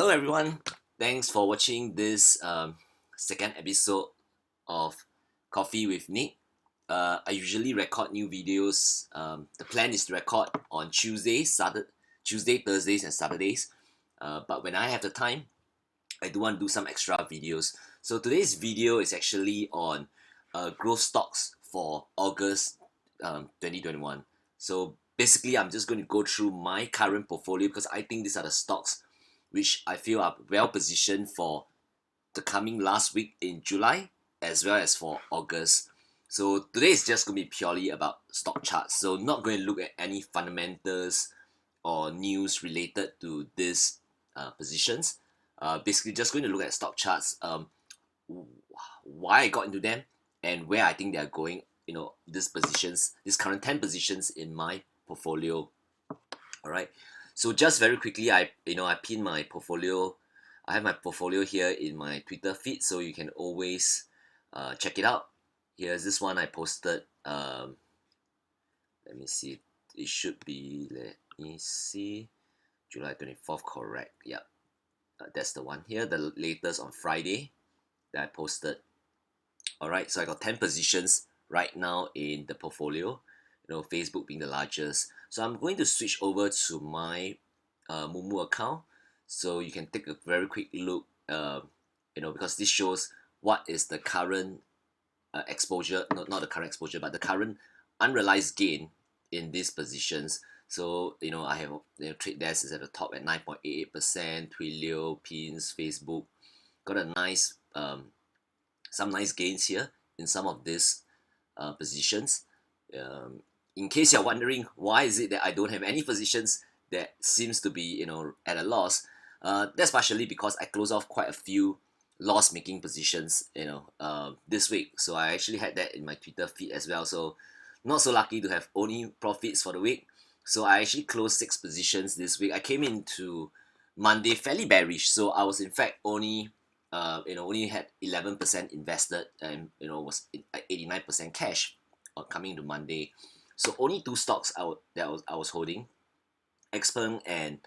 Hello everyone, thanks for watching this second episode of Coffee with Nick. I usually record new videos. The plan is to record on Tuesdays, Thursdays and Saturdays. But when I have the time, I do want to do some extra videos. So today's video is actually on growth stocks for August 2021. So basically I'm just going to go through my current portfolio because I think these are the stocks which I feel are well positioned for the coming last week in July as well as for August. So today is just going to be purely about stock charts. So not going to look at any fundamentals or news related to these positions. Basically just going to look at stock charts, why I got into them and where I think they are going. These current 10 positions in my portfolio. All right. So just very quickly, I pinned my portfolio. I have my portfolio here in my Twitter feed, so you can always check it out. Here's this one I posted. Let me see. It should be. Let me see. July 24th, correct? Yeah, that's the one here. The latest on Friday that I posted. All right. So I got 10 positions right now in the portfolio. Facebook being the largest. So I'm going to switch over to my Mumu account, so you can take a very quick look. Because this shows what is the current exposure, not the current exposure, but the current unrealized gain in these positions. So I have trade desk is at the top at 9.88%. TWLO, pins, Facebook got a nice some nice gains here in some of these positions. In case you're wondering why is it that I don't have any positions that seems to be at a loss, that's partially because I closed off quite a few loss-making positions this week. So I actually had that in my Twitter feed as well. So not so lucky to have only profits for the week. So I actually closed 6 positions this week. I came into Monday fairly bearish, so I was in fact only had 11% invested and was at 89% cash coming into Monday. So only 2 stocks I was holding, Xpeng and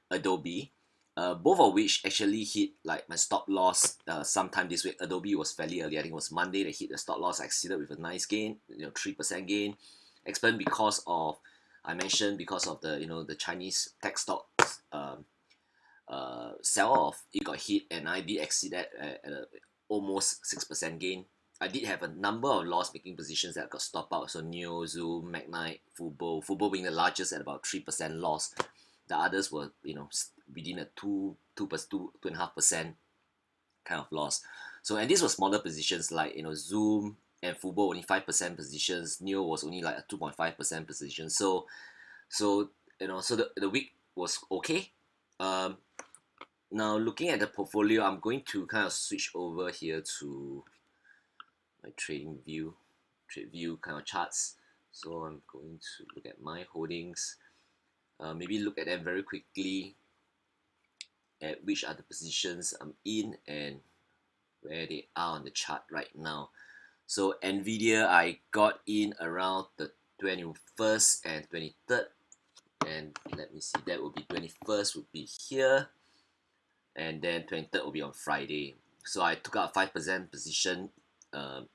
Adobe, both of which actually hit like my stop loss sometime this week. Adobe was fairly early. I think it was Monday that hit the stop loss. I exceeded with a nice gain, 3% gain. Xpeng because of the Chinese tech stocks sell off. It got hit and I did exceed that at almost 6% gain. I did have a number of loss-making positions that got stopped out. So Neo, Zoom, Magnite, Fubo being the largest at about 3% loss. The others were, within a 2.5% kind of loss. So and these were smaller positions like Zoom and Fubo only 5% positions. Neo was only like a 2.5% position. So the week was okay. Now looking at the portfolio, I'm going to kind of switch over here to my trade view kind of charts. So I'm going to look at my holdings, maybe look at them very quickly at which are the positions I'm in and where they are on the chart right now. So NVIDIA, I got in around the 21st and 23rd, and let me see, that would be 21st would be here, and then 23rd will be on Friday. So I took out a 5% position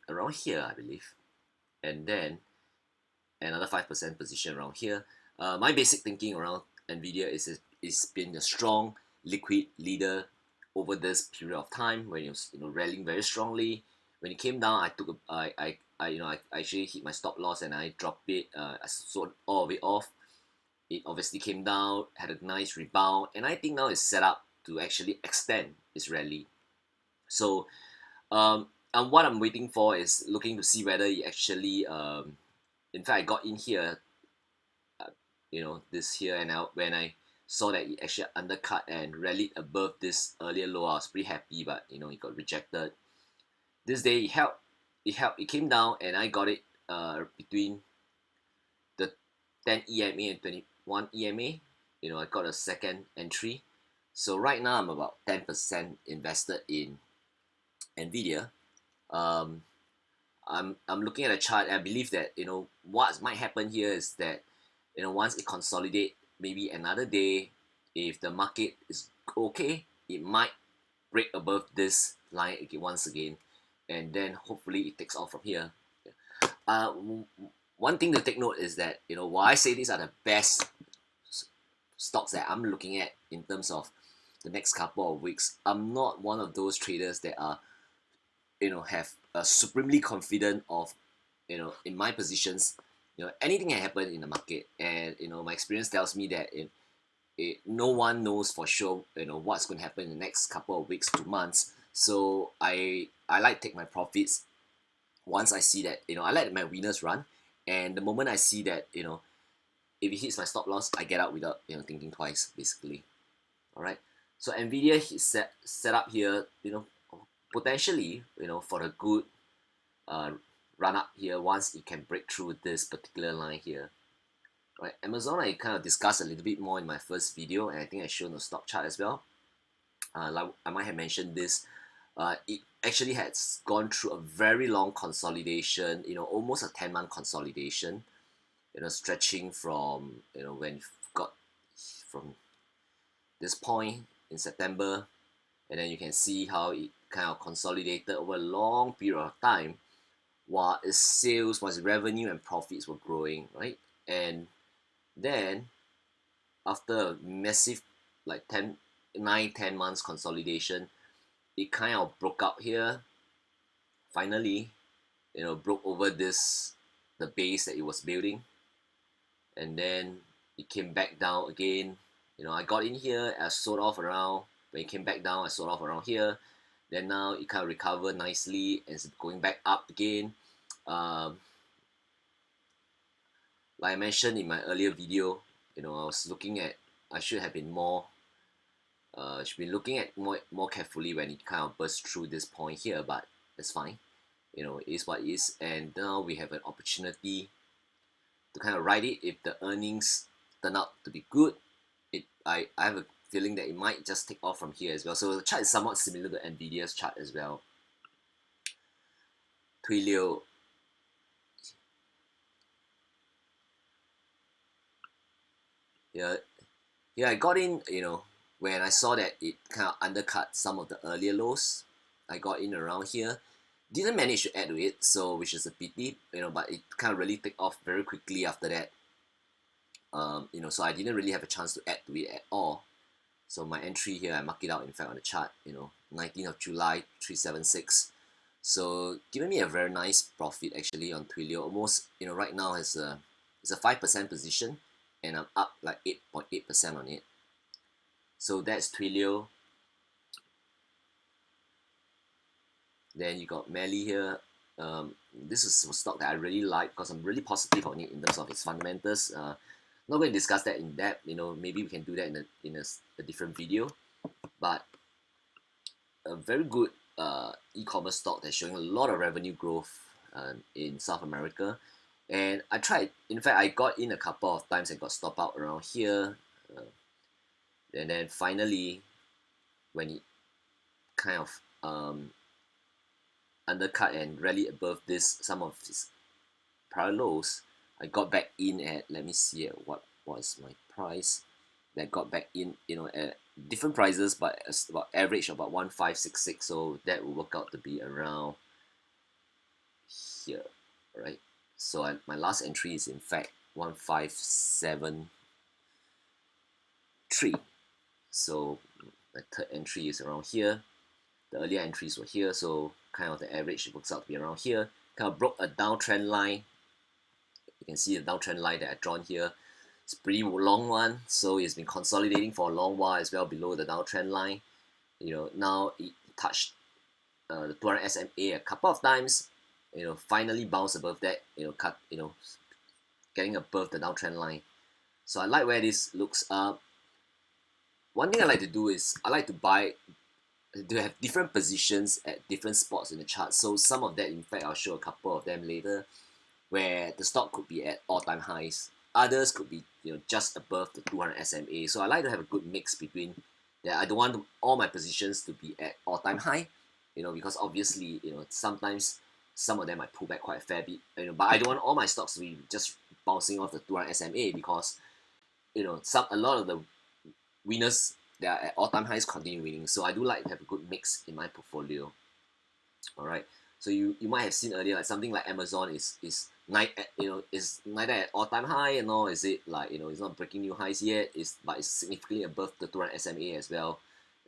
around here, I believe, and then another 5% position around here. My basic thinking around NVIDIA is been a strong liquid leader over this period of time when it was rallying very strongly. When it came down, I actually hit my stop loss and I dropped it. I sold all of it off. It obviously came down, had a nice rebound, and I think now it's set up to actually extend this rally. So and what I'm waiting for is looking to see whether it actually in fact I got in here this here, and when I saw that it actually undercut and rallied above this earlier low, I was pretty happy, but it got rejected. This day it came down and I got it between the 10 EMA and 21 EMA. I got a second entry. So right now I'm about 10% invested in NVIDIA. I'm looking at a chart and I believe that what might happen here is that once it consolidate maybe another day, if the market is okay, it might break above this line again once again, and then hopefully it takes off from here. uh, One thing to take note is that, while I say these are the best stocks that I'm looking at in terms of the next couple of weeks, I'm not one of those traders that are, have supremely confident of, in my positions. Anything can happen in the market, and my experience tells me that no one knows for sure, what's going to happen in the next couple of weeks to months. So I like to take my profits once I see that, I let my winners run, and the moment I see that, if it hits my stop loss, I get out without, thinking twice, basically. All right. So Nvidia is set up here, potentially, for a good uh, run up here once it can break through this particular line here. Right. Amazon, I kind of discussed a little bit more in my first video, and I think I showed the stock chart as well. Like I might have mentioned this, it actually has gone through a very long consolidation, almost a 10-month consolidation, stretching from, when you got from this point in September, and then you can see how it kind of consolidated over a long period of time, while its sales, while its revenue and profits were growing, right? And then after a massive, like 10 months consolidation, it kind of broke out here. Finally, broke over the base that it was building, and then it came back down again. I got in here, I sold off around. When it came back down, I sold off around here. Then now it kind of recovered nicely and it's going back up again. um, like I mentioned in my earlier video, I should have been looking at more carefully when it kind of burst through this point here, but that's fine. It is what it is, and now we have an opportunity to kind of ride it. If the earnings turn out to be good, I have a feeling that it might just take off from here as well. So the chart is somewhat similar to Nvidia's chart as well. TWLO, yeah, yeah, I got in, when I saw that it kind of undercut some of the earlier lows. I got in around here. Didn't manage to add to it, so which is a pity, but it kind of really take off very quickly after that. So I didn't really have a chance to add to it at all. So my entry here, I mark it out in fact on the chart, 19th of July, 376. So giving me a very nice profit actually on TWLO. Almost, right now it's a 5% position, and I'm up like 8.8% on it. So that's TWLO. Then you got MELI here. This is a stock that I really like because I'm really positive on it in terms of its fundamentals. Not going to discuss that in depth. Maybe we can do that in a different video. But a very good e-commerce stock that's showing a lot of revenue growth in South America. And I tried. In fact, I got in a couple of times and got stopped out around here. And then finally, when it kind of undercut and rallied above some of its prior lows, I got back in at, let me see what was my price that got back in, at different prices, but about average about 1566. So that will work out to be around here, right? So my last entry is in fact 1573. So my third entry is around here. The earlier entries were here, so kind of the average works out to be around here. Kind of broke a downtrend line. You can see the downtrend line that I drawn here. It's a pretty long one, so it's been consolidating for a long while as well below the downtrend line. Now it touched the 200 SMA a couple of times. Finally bounced above that. Getting above the downtrend line. So I like where this looks up. One thing I like to do is I like to have different positions at different spots in the chart. So some of that, in fact, I'll show a couple of them later, where the stock could be at all-time highs. Others could be, just above the 200 SMA. So I like to have a good mix between that. I don't want all my positions to be at all-time high, because obviously, sometimes some of them might pull back quite a fair bit, but I don't want all my stocks to be just bouncing off the 200 SMA because, a lot of the winners they are at all-time highs, continue winning. So I do like to have a good mix in my portfolio. All right. So you might have seen earlier, like something like Amazon is is neither at all-time high, is it like, it's not breaking new highs yet, but it's significantly above the 200 SMA as well,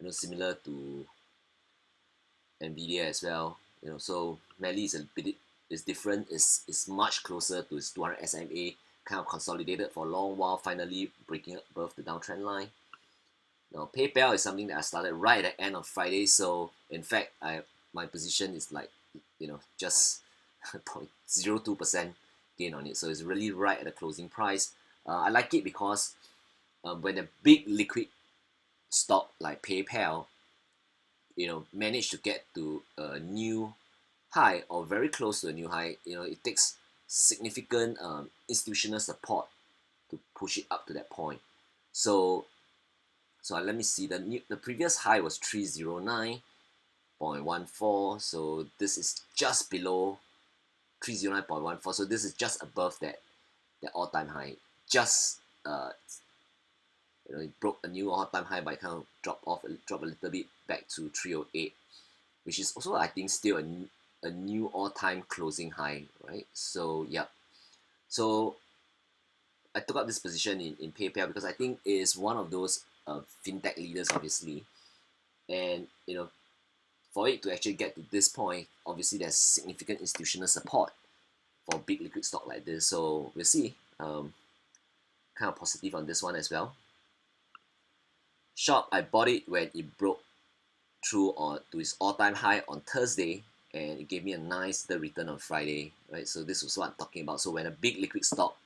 similar to NVIDIA as well. So MELI is a bit is different. It's much closer to its 200 SMA, kind of consolidated for a long while, finally breaking above the downtrend line. Now PayPal is something that I started right at the end of Friday, so in fact my position is like just 0.02% gain on it, so it's really right at the closing price. I like it because when a big liquid stock like PayPal manage to get to a new high or very close to a new high, it takes significant institutional support to push it up to that point. So let me see, the previous high was 309.14, so this is just below 309.14, so this is just above that all-time high. Just it broke a new all-time high, but it kind of dropped a little bit back to 308, which is also, I think, still a new all-time closing high, right? So yeah, so I took up this position in PayPal because I think it is one of those fintech leaders, obviously, and for it to actually get to this point, obviously there's significant institutional support for big liquid stock like this. So we'll see. Kind of positive on this one as well. Shop, I bought it when it broke through to its all-time high on Thursday, and it gave me a nice return on Friday, right? So this was what I'm talking about. So when a big liquid stock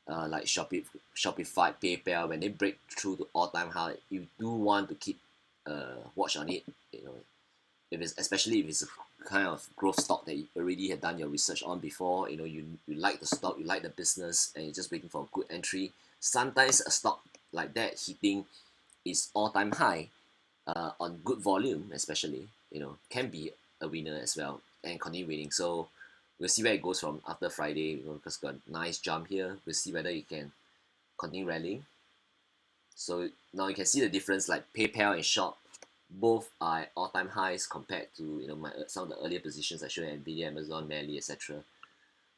like Shopify, PayPal, when they break through to all-time high, you do want to keep watch on it. Especially if it's a kind of growth stock that you already have done your research on before. You like the stock, you like the business, and you're just waiting for a good entry. Sometimes a stock like that hitting its all-time high on good volume, especially, can be a winner as well and continue winning. So we'll see where it goes from after Friday. Because got a nice jump here. We'll see whether it can continue rallying. So now you can see the difference, like PayPal and Shop, both are all-time highs compared to some of the earlier positions I showed, NVIDIA, Amazon, MELI, etc.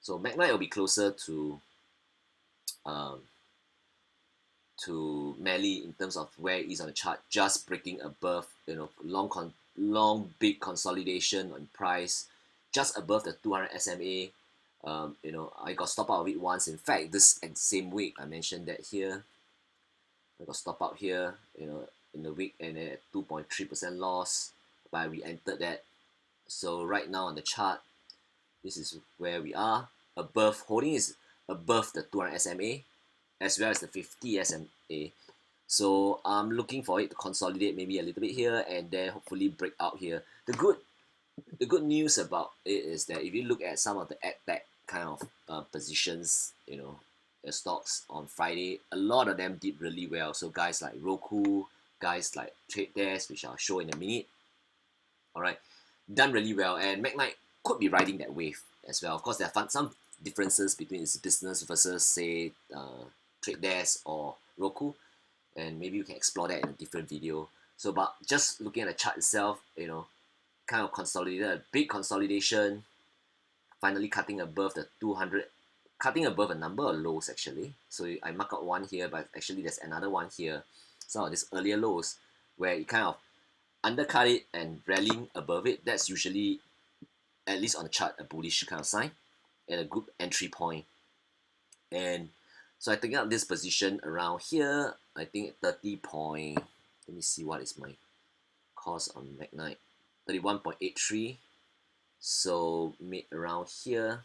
So MGNI will be closer to MELI in terms of where it is on the chart, just breaking above, long big consolidation on price, just above the 200 SMA. I got stop out of it once. In fact, this same week I mentioned that here. I got stop out here, in the week, and then at 2.3% loss, but I re-entered that. So right now on the chart, this is where we are. Holding is above the 200 SMA as well as the 50 SMA. So I'm looking for it to consolidate maybe a little bit here and then hopefully break out here. The good news about it is that if you look at some of the AdTech kind of positions, stocks on Friday, a lot of them did really well. So guys like Roku, guys like Trade Desk, which I'll show in a minute, all right, done really well, and MGNI could be riding that wave as well. Of course, there are some differences between its business versus, say, Trade Desk or Roku, and maybe we can explore that in a different video. So, but just looking at the chart itself, kind of consolidated, a big consolidation, finally cutting above the 200, cutting above a number of lows actually. So I mark out one here, but actually there's another one here. Some of these earlier lows where it kind of undercut it and rallying above it. That's usually, at least on the chart, a bullish kind of sign and a good entry point. And so I taking up this position around here. I think 30 point. Let me see what is my cost on MGNI. 31.83. So made around here.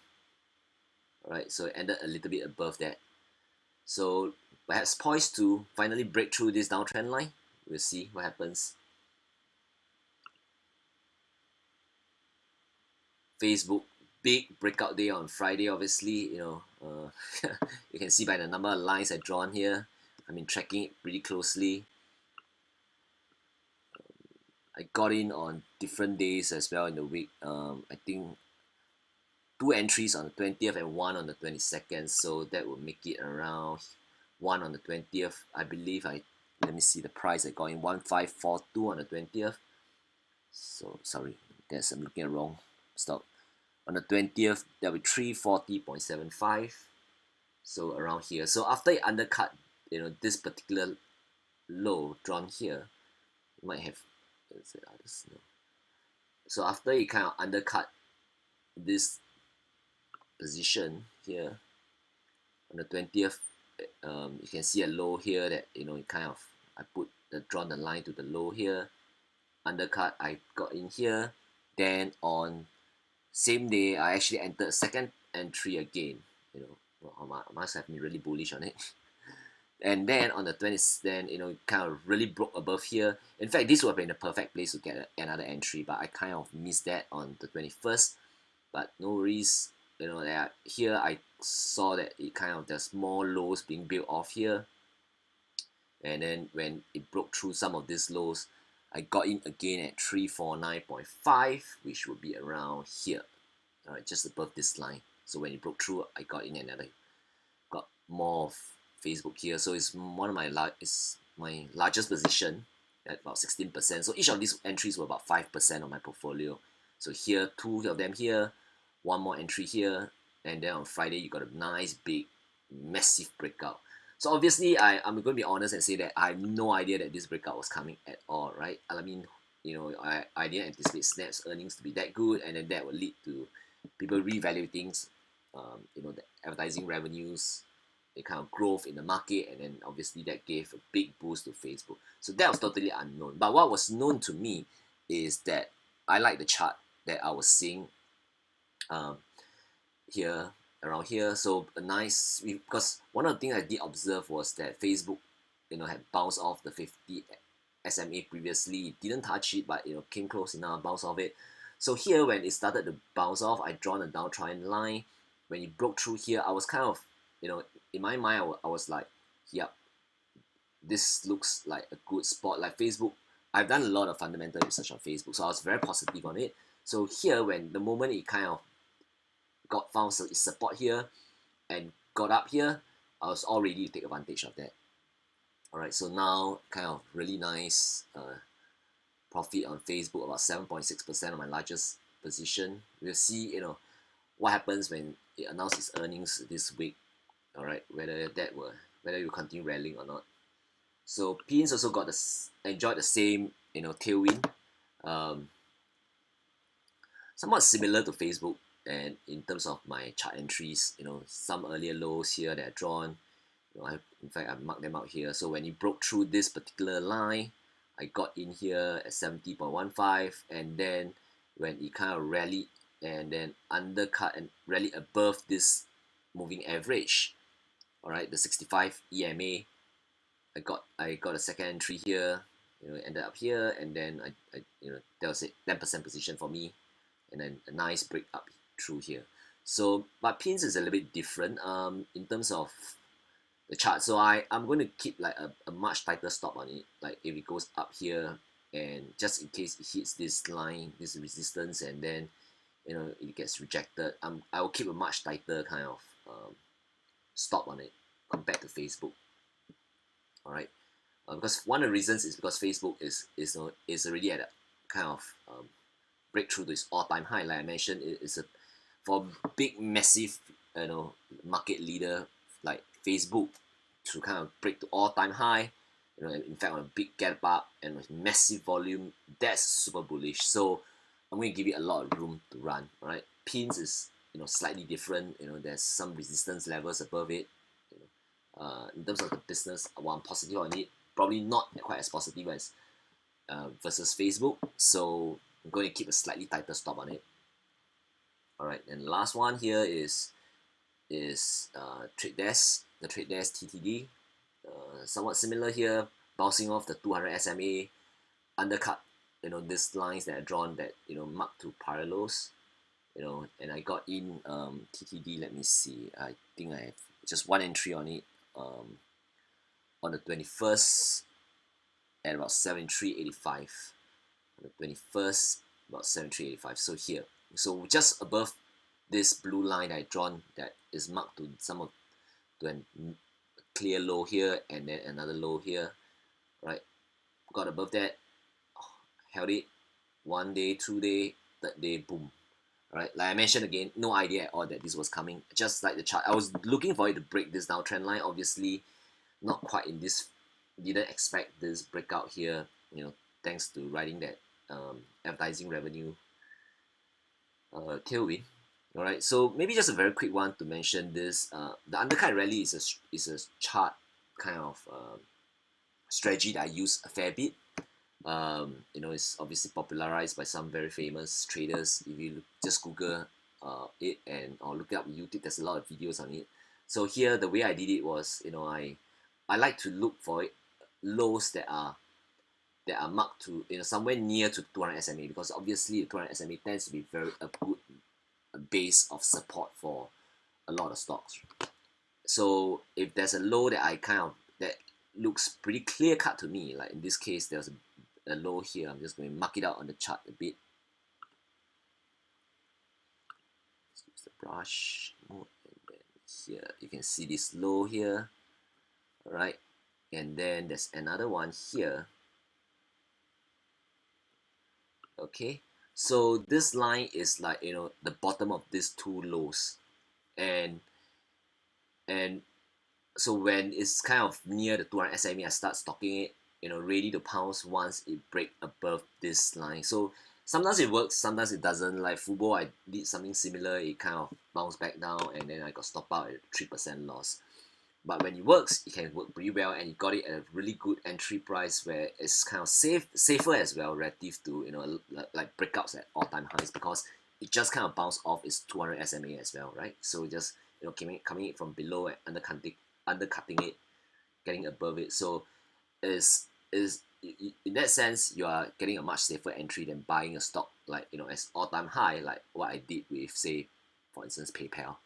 Alright, so it ended a little bit above that. So perhaps poised to finally break through this downtrend line. We'll see what happens. Facebook, big breakout day on Friday, obviously. You can see by the number of lines I drawn here. I've been tracking it pretty closely. I got in on different days as well in the week. I think 2 entries on the 20th and 1 on the 22nd, so that would make it around 1 on the 20th. I believe I let me see the price I got in 1542 on the 20th. So sorry, I'm looking at wrong stock. On the 20th, there'll be 340.75. So around here. So after it undercut, this particular low drawn here, you might have, let's say others, no. So after it kind of undercut this position here on the 20th, you can see a low here that it kind of, I drawn the line to the low here, undercut, I got in here. Then on same day, I actually entered a second entry again. I must have been really bullish on it. And then on the 20th, then kind of really broke above here. In fact, this would have been the perfect place to get another entry, but I kind of missed that on the 21st. But no worries, that here I saw that it kind of, there's more lows being built off here. And then when it broke through some of these lows, I got in again at 349.5, which would be around here, all right, just above this line. So when it broke through, I got in another, got more of Facebook here. So it's one of my my largest position at about 16%. So each of these entries were about 5% of my portfolio. So here, 2 of them here, 1 more entry here, and then on Friday you got a nice big massive breakout. So obviously I'm going to be honest and say that I have no idea that this breakout was coming at all, right? I mean, I didn't anticipate Snap's earnings to be that good, and then that will lead to people reevaluating the advertising revenues, the kind of growth in the market, and then obviously that gave a big boost to Facebook. So that was totally unknown. But what was known to me is that I like the chart that I was seeing here, around here. So a nice, because one of the things I did observe was that Facebook had bounced off the 50 SMA previously. It didn't touch it, but came close enough, bounced off it. So here when it started to bounce off, I drawn a downtrend line. When it broke through here, I was kind of, in my mind, I was like, yep, this looks like a good spot. Like Facebook, I've done a lot of fundamental research on Facebook, so I was very positive on it. So here, when the moment it kind of found its support here and got up here, I was all ready to take advantage of that. All right, so now kind of really nice profit on Facebook, about 7.6% of my largest position. We'll see, what happens when it announces its earnings this week. All right, whether you continue rallying or not. So Pins also enjoyed the same tailwind, somewhat similar to Facebook. And in terms of my chart entries, some earlier lows here that are drawn, in fact I marked them out here. So when it broke through this particular line, I got in here at 70.15, and then when it kind of rallied and then undercut and rallied above this moving average, all right, the 65 EMA, I got a second entry here, ended up here, and then I that was it, 10% position for me, and then a nice break up through here. So but Pins is a little bit different in terms of the chart. So I'm going to keep like a much tighter stop on it. Like if it goes up here, and just in case it hits this line, this resistance, and then it gets rejected, I will keep a much tighter kind of stop on it compared to Facebook. All right, because one of the reasons is because Facebook is already at a kind of breakthrough to its all-time high. Like I mentioned, it's a for big massive market leader like Facebook to kind of break to all-time high. In fact, on a big gap up and with massive volume, that's super bullish. So I'm going to give it a lot of room to run. All right, Pins is slightly different. There's some resistance levels above it. In terms of the business, while I'm positive on it, probably not quite as positive as versus Facebook. So I'm going to keep a slightly tighter stop on it. All right, and the last one here is Trade Desk, the Trade Desk TTD. Somewhat similar here, bouncing off the 200 SMA, undercut these lines that are drawn that marked to parallels, and I got in TTD. Let me see, I think I have just one entry on it on the 21st at about 73.85. On the 21st, about 73.85. So here, so just above this blue line I drawn that is marked to a clear low here, and then another low here. right? Got above that, held it 1 day, 2 day, third day, boom. Right, like I mentioned again, no idea at all that this was coming. Just like the chart, I was looking for it to break this down trend line. Obviously, not quite in this. Didn't expect this breakout here. Thanks to writing that advertising revenue tailwind. All right, so maybe just a very quick one to mention this. The undercut rally is a chart kind of strategy that I use a fair bit. It's obviously popularized by some very famous traders. If you just Google it or look it up on YouTube, there's a lot of videos on it. So here, the way I did it was, I like to look for lows that are marked to somewhere near to 200 SMA, because obviously the 200 SMA tends to be a good base of support for a lot of stocks. So if there's a low that looks pretty clear cut to me, like in this case there's a low here, I'm just going to mark it out on the chart a bit. Let's use the brush mode, and then here you can see this low here, all right, and then there's another one here. Okay, so this line is like the bottom of these two lows, and so when it's kind of near the 200 SMA, I start stocking it, ready to pounce once it break above this line. So sometimes it works, sometimes it doesn't. Like football, I did something similar. It kind of bounced back down, and then I got stopped out at 3% loss. But when it works, it can work pretty well, and you got it at a really good entry price where it's kind of safer as well relative to like breakouts at all-time highs, because it just kind of bounced off its 200 SMA as well, right? So just coming it from below and undercutting it, getting above it. So is in that sense, you are getting a much safer entry than buying a stock like as all-time high, like what I did with, say, for instance, PayPal.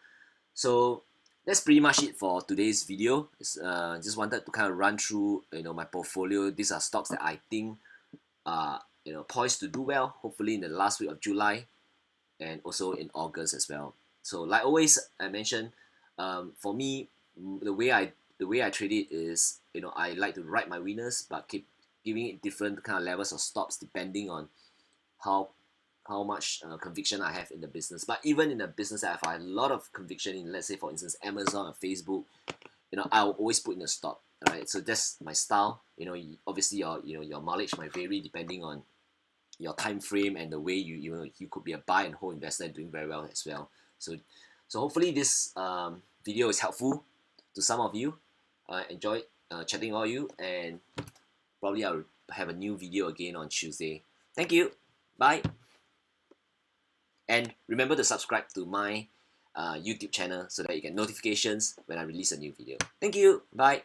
So that's pretty much it for today's video. Just wanted to kind of run through my portfolio. These are stocks that I think are poised to do well, hopefully in the last week of July and also in August as well. So like always I mentioned, for me, the way I trade it is, I like to write my winners but keep giving it different kind of levels of stops depending on how much conviction I have in the business. But even in a business that I have a lot of conviction in, let's say for instance Amazon or Facebook, I'll always put in a stop. Alright, so that's my style. Obviously your mileage might vary depending on your time frame and the way you could be a buy and hold investor and doing very well as well. So hopefully this video is helpful to some of you. Enjoyed chatting all you, and probably I'll have a new video again on Tuesday. Thank you. Bye. And remember to subscribe to my YouTube channel so that you get notifications when I release a new video. Thank you. Bye.